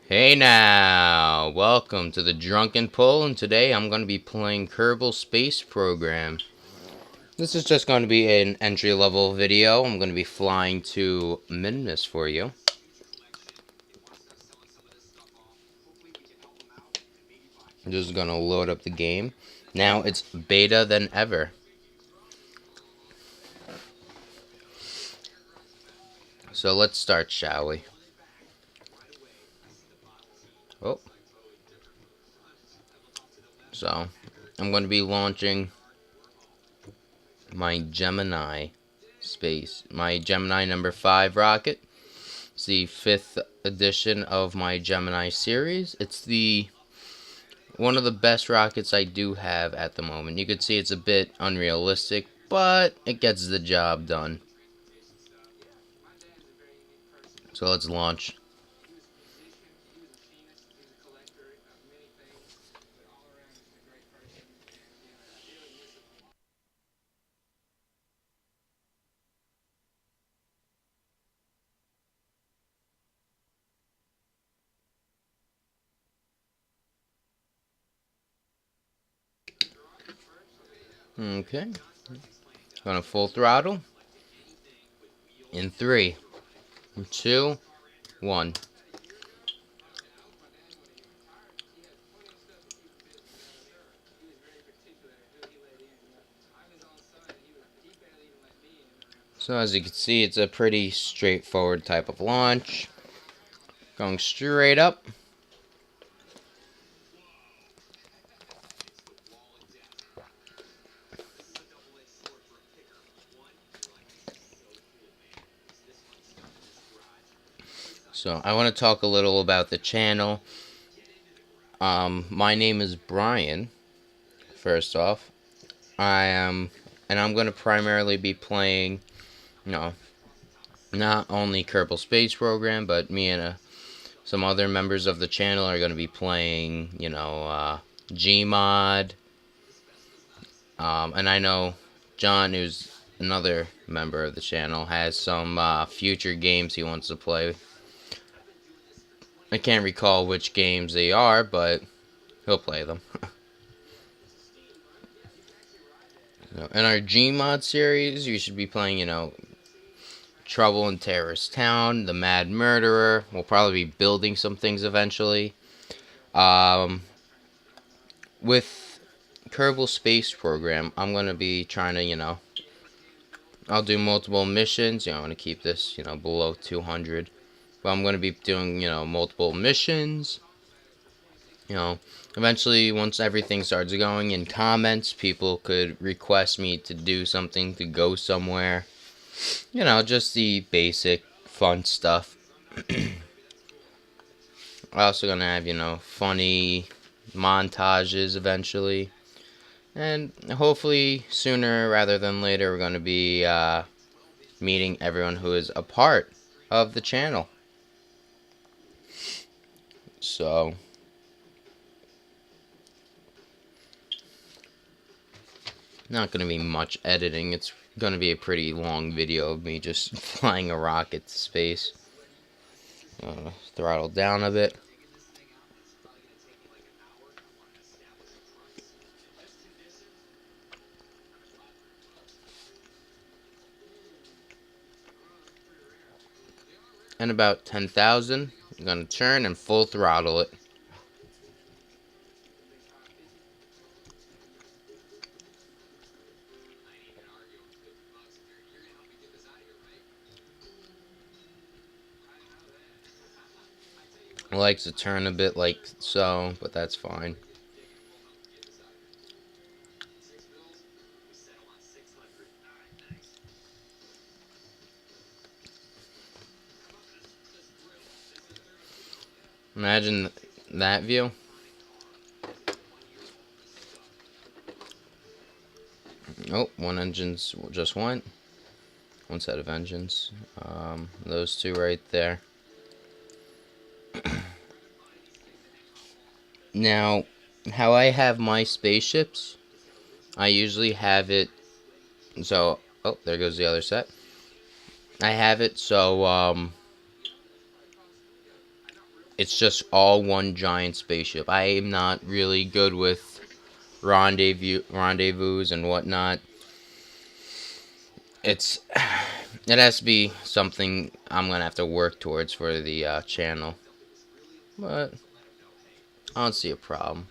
Hey now! Welcome to the Drunken Pole, and today I'm going to be playing Kerbal Space Program. This is just going to be an entry-level video. I'm going to be flying to Minmus for you. I'm just going to load up the game. Now it's beta than ever. So let's start, shall we? Oh. So, I'm going to be launching my Gemini number 5 rocket. It's the 5th edition of my Gemini series. It's one of the best rockets I do have at the moment. You could see it's a bit unrealistic, but it gets the job done. So let's launch. Okay. Gonna full throttle. In 3, 2, 1. So as you can see, it's a pretty straightforward type of launch. Going straight up. So I want to talk a little about the channel. My name is Brian. First off, and I'm going to primarily be playing, not only Kerbal Space Program, but me and some other members of the channel are going to be playing, Gmod. And I know John, who's another member of the channel, has some future games he wants to play. I can't recall which games they are, but he'll play them. In our Gmod series, you should be playing, Trouble in Terrorist Town, The Mad Murderer. We'll probably be building some things eventually. With Kerbal Space Program, I'm going to be trying to, I'll do multiple missions. I want to keep this, below 200. But I'm going to be doing, multiple missions. Eventually, once everything starts going, in comments, people could request me to do something, to go somewhere. Just the basic fun stuff. I'm also going to have, funny montages eventually. And hopefully, sooner rather than later, we're going to be meeting everyone who is a part of the channel. So, not going to be much editing. It's going to be a pretty long video of me just flying a rocket to space. Throttle down a bit. And about 10,000, I'm going to turn and full throttle it. It likes to turn a bit like so, but that's fine. Imagine that view. Oh, one engine's just went. One set of engines. Those two right there. Now, how I have my spaceships, I usually have it so... Oh, there goes the other set. I have it so, it's just all one giant spaceship. I am not really good with rendezvous and whatnot. It has to be something I'm gonna have to work towards for the channel, but I don't see a problem.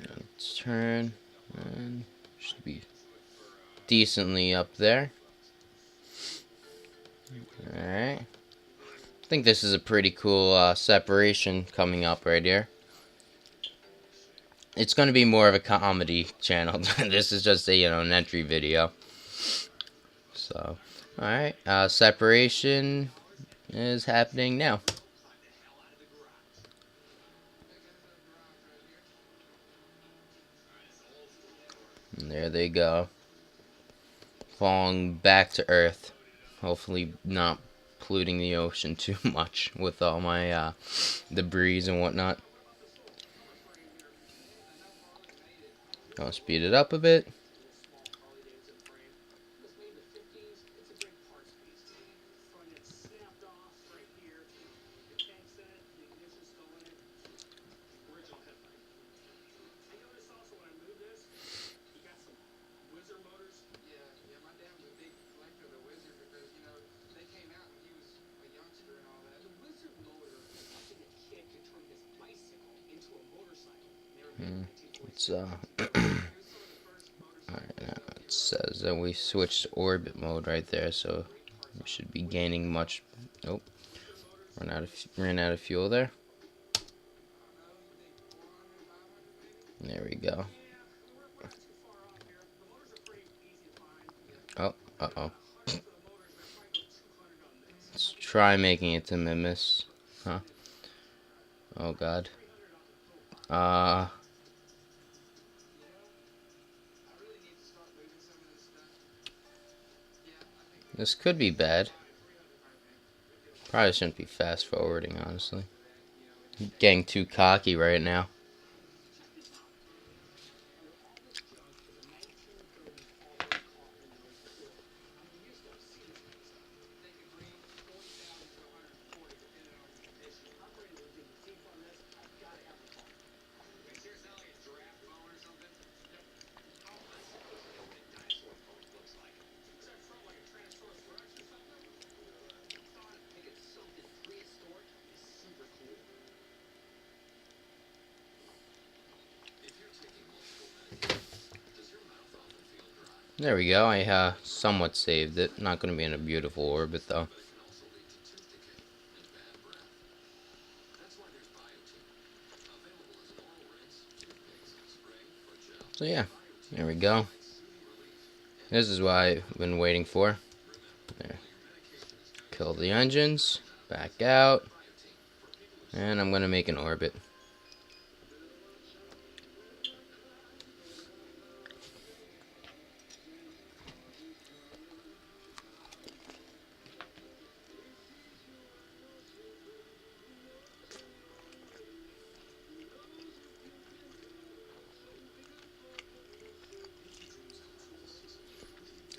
Let's turn, and should be decently up there. Alright. I think this is a pretty cool separation coming up right here. It's going to be more of a comedy channel. This is just a, an entry video. So, alright. Separation is happening now. And there they go. Falling back to Earth. Hopefully not polluting the ocean too much with all my debris and whatnot. I'll speed it up a bit. Alright, it says that we switched to orbit mode right there, so we should be gaining much. Nope, ran out of fuel there. There we go. Oh, uh-oh. Let's try making it to Minmus. Huh? Oh god. This could be bad. Probably shouldn't be fast forwarding, honestly. I'm getting too cocky right now. There we go. I somewhat saved it. Not going to be in a beautiful orbit though. So yeah, there we go. This is what I've been waiting for. There. Kill the engines. Back out. And I'm going to make an orbit.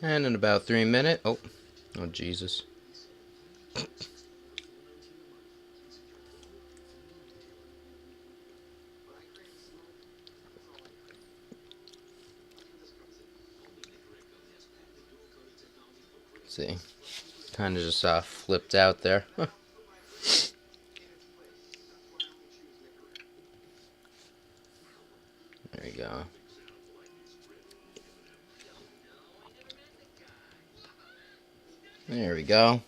And in about 3 minutes, oh Jesus. See, kind of just flipped out there. Huh. There we go. There we go.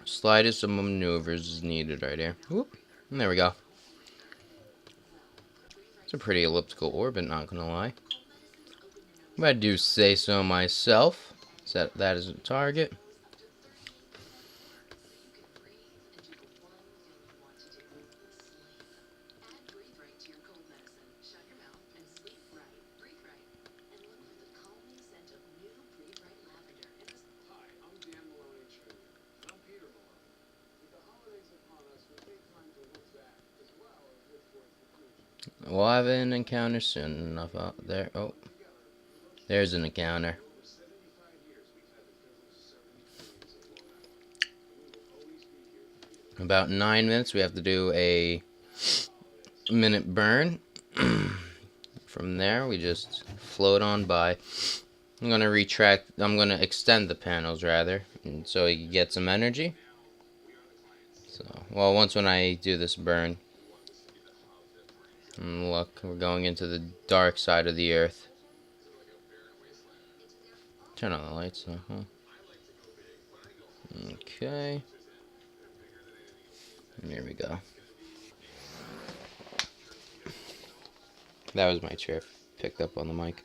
Slightest of maneuvers is needed right here. Whoop. And there we go. It's a pretty elliptical orbit, not gonna lie. If I do say so myself. Set that as a target. We'll have an encounter soon enough out there. Oh, there's an encounter. About 9 minutes. We have to do a minute burn. From there, we just float on by. I'm gonna extend the panels rather, and so you get some energy. So, well, when I do this burn, and look, we're going into the dark side of the earth. Turn on the lights. Okay. Here we go. That was my chair picked up on the mic.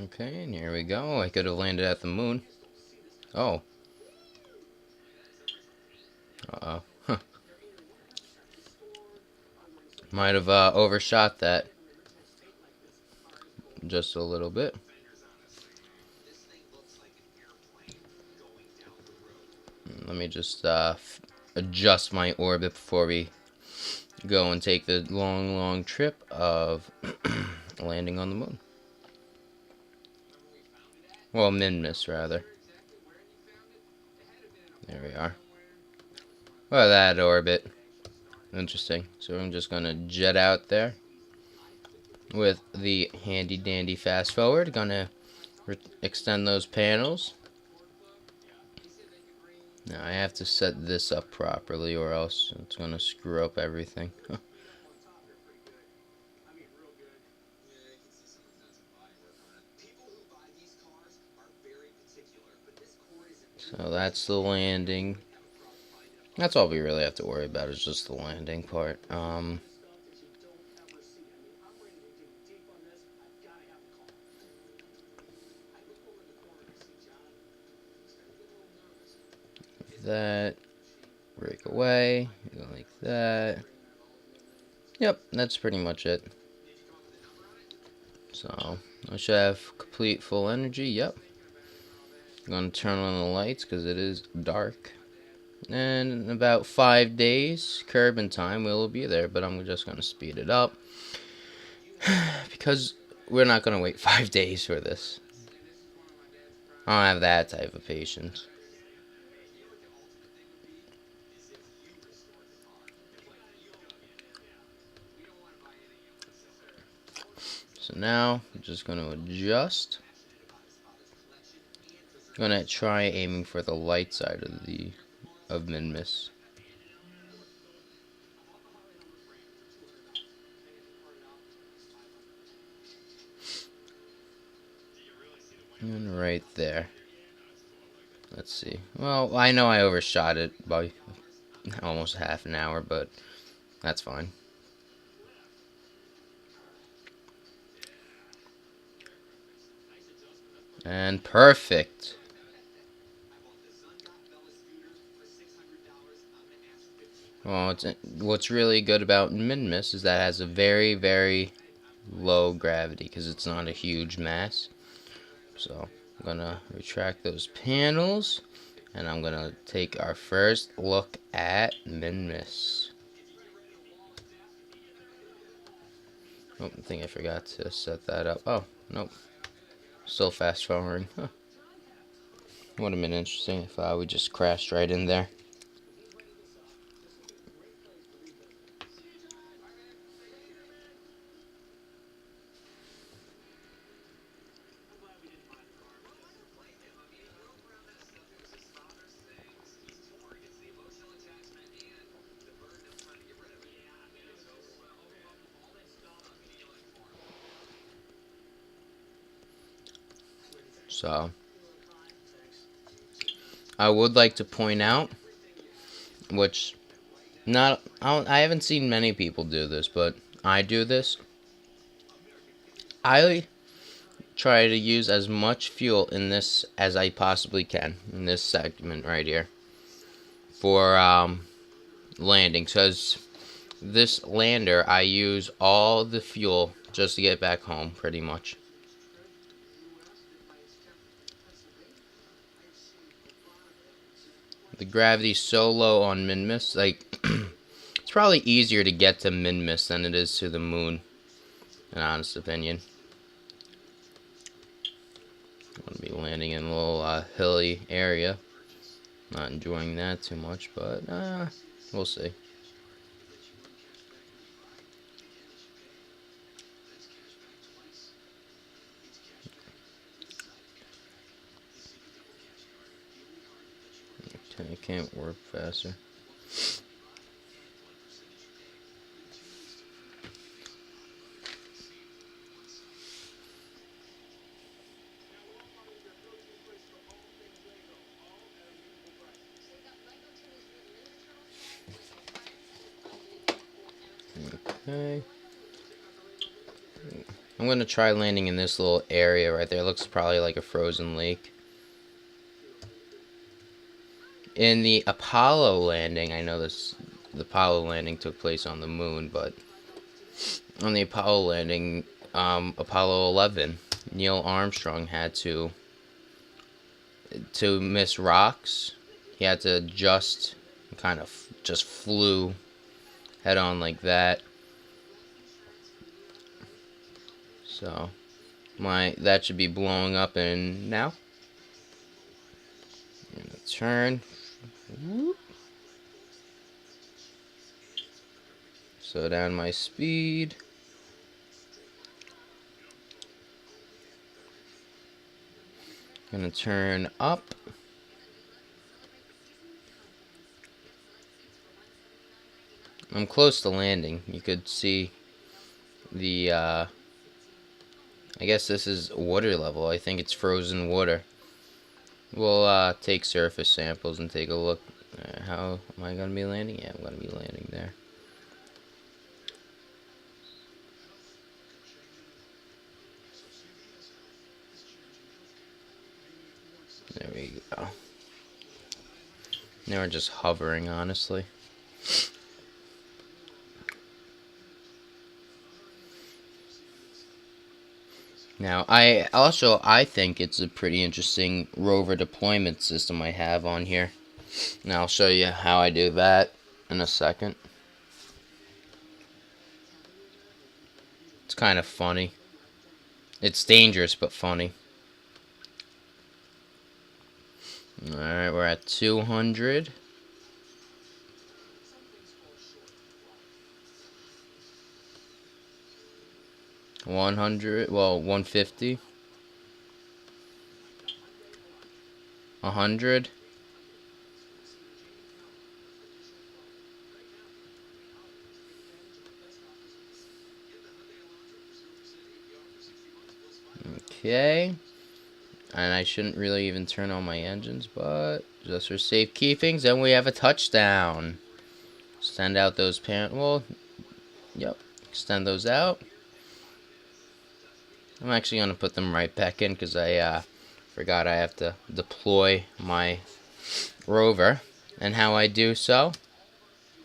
Okay, and here we go. I could have landed at the moon. Oh. Uh-oh. Huh. Might have overshot that just a little bit. Let me just adjust my orbit before we go and take the long trip of landing on the moon. Well, Minmus, rather. There we are. Well, that orbit. Interesting. So I'm just going to jet out there with the handy dandy fast forward. Gonna extend those panels. Now I have to set this up properly or else it's going to screw up everything. So that's the landing. That's all we really have to worry about is just the landing part. That. Break away. Go like that. Yep, that's pretty much it. So, I should have complete full energy. Yep. I'm going to turn on the lights because it is dark. And in about 5 days, Kerbal time, we'll be there. But I'm just going to speed it up. Because we're not going to wait 5 days for this. I don't have that type of patience. So now, I'm just going to adjust. I'm going to try aiming for the light side of Minmus. And right there. Let's see. Well, I know I overshot it by almost half an hour, but that's fine. And perfect. Well, what's really good about Minmus is that it has a very, very low gravity because it's not a huge mass. So I'm gonna retract those panels, and I'm gonna take our first look at Minmus. Oh, I think I forgot to set that up. Oh, nope. Still fast forwarding. Huh. Would have been interesting if we just crashed right in there. So I would like to point out, which I haven't seen many people do this, but I do this. I try to use as much fuel in this as I possibly can in this segment right here for landing, because this lander I use all the fuel just to get back home pretty much. The gravity's so low on Minmus, like it's probably easier to get to Minmus than it is to the moon, in honest opinion. I'm going to be landing in a little hilly area. Not enjoying that too much, but we'll see. Okay, I can't warp faster. Okay. I'm going to try landing in this little area right there. It looks probably like a frozen lake. In the Apollo landing, I know the Apollo landing took place on the moon, but on the Apollo landing, Apollo 11, Neil Armstrong had to miss rocks. He had to just kind of just flew head on like that. So that should be blowing up in now. I'm gonna turn. Whoop. Slow down my speed. Gonna turn up. I'm close to landing. You could see the I guess this is water level. I think it's frozen water. We'll take surface samples and take a look. How am I gonna be landing? Yeah, I'm gonna be landing there. There we go. Now we're just hovering, honestly. Now, I think it's a pretty interesting rover deployment system I have on here. Now, I'll show you how I do that in a second. It's kind of funny. It's dangerous, but funny. Alright, we're at 200. Well, 150. 100. Okay. And I shouldn't really even turn on my engines, but just for safekeepings, and we have a touchdown. Extend out those yep. Extend those out. I'm actually going to put them right back in because I forgot I have to deploy my rover. And how I do so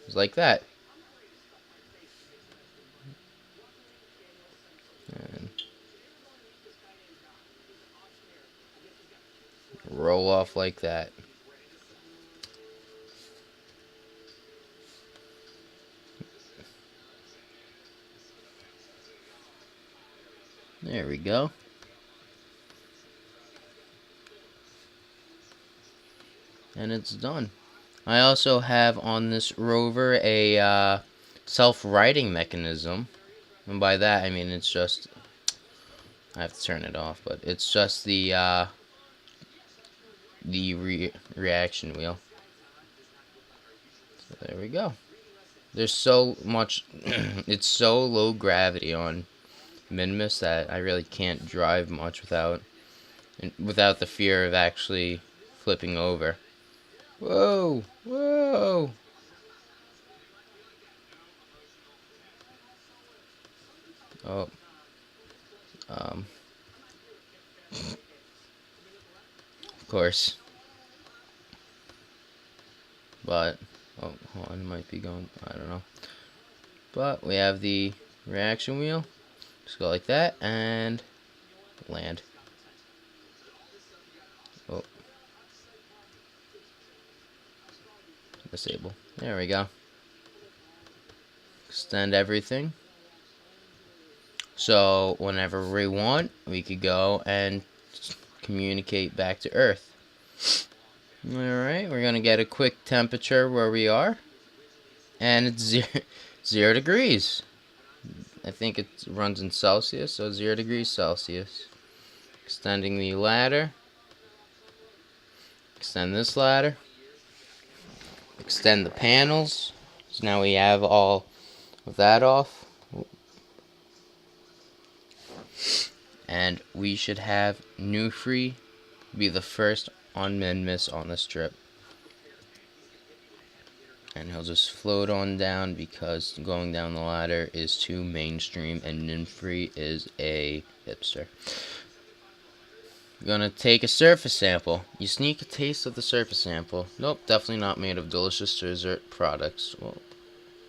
is like that. And roll off like that. There we go. And it's done. I also have on this rover a self-righting mechanism. And by that I mean it's just, I have to turn it off, but it's just the reaction wheel. So there we go. There's so much, it's so low gravity on Minmus that I really can't drive much without and without the fear of actually flipping over. Whoa! Whoa! Oh. Of course. But, oh, hold on, it might be going, I don't know. But we have the reaction wheel. Just go like that, and land. Oh. Disable. There we go. Extend everything. So, whenever we want, we could go and communicate back to Earth. Alright, we're going to get a quick temperature where we are. And it's 0 degrees. I think it runs in Celsius, so 0 degrees Celsius. Extending the ladder. Extend this ladder. Extend the panels. So now we have all of that off. And we should have Newfree be the first on Minmus on this trip. And he'll just float on down because going down the ladder is too mainstream and Newfree is a hipster. Gonna take a surface sample. You sneak a taste of the surface sample. Nope, definitely not made of delicious dessert products. Well,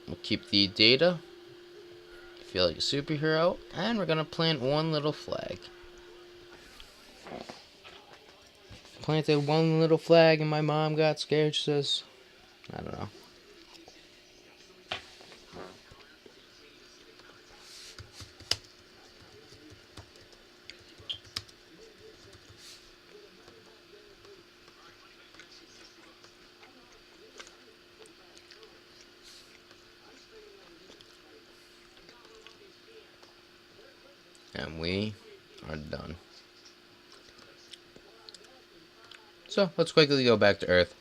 we'll keep the data. Feel like a superhero. And we're gonna plant one little flag. Planted one little flag and my mom got scared. She says, I don't know. And we are done. So let's quickly go back to Earth.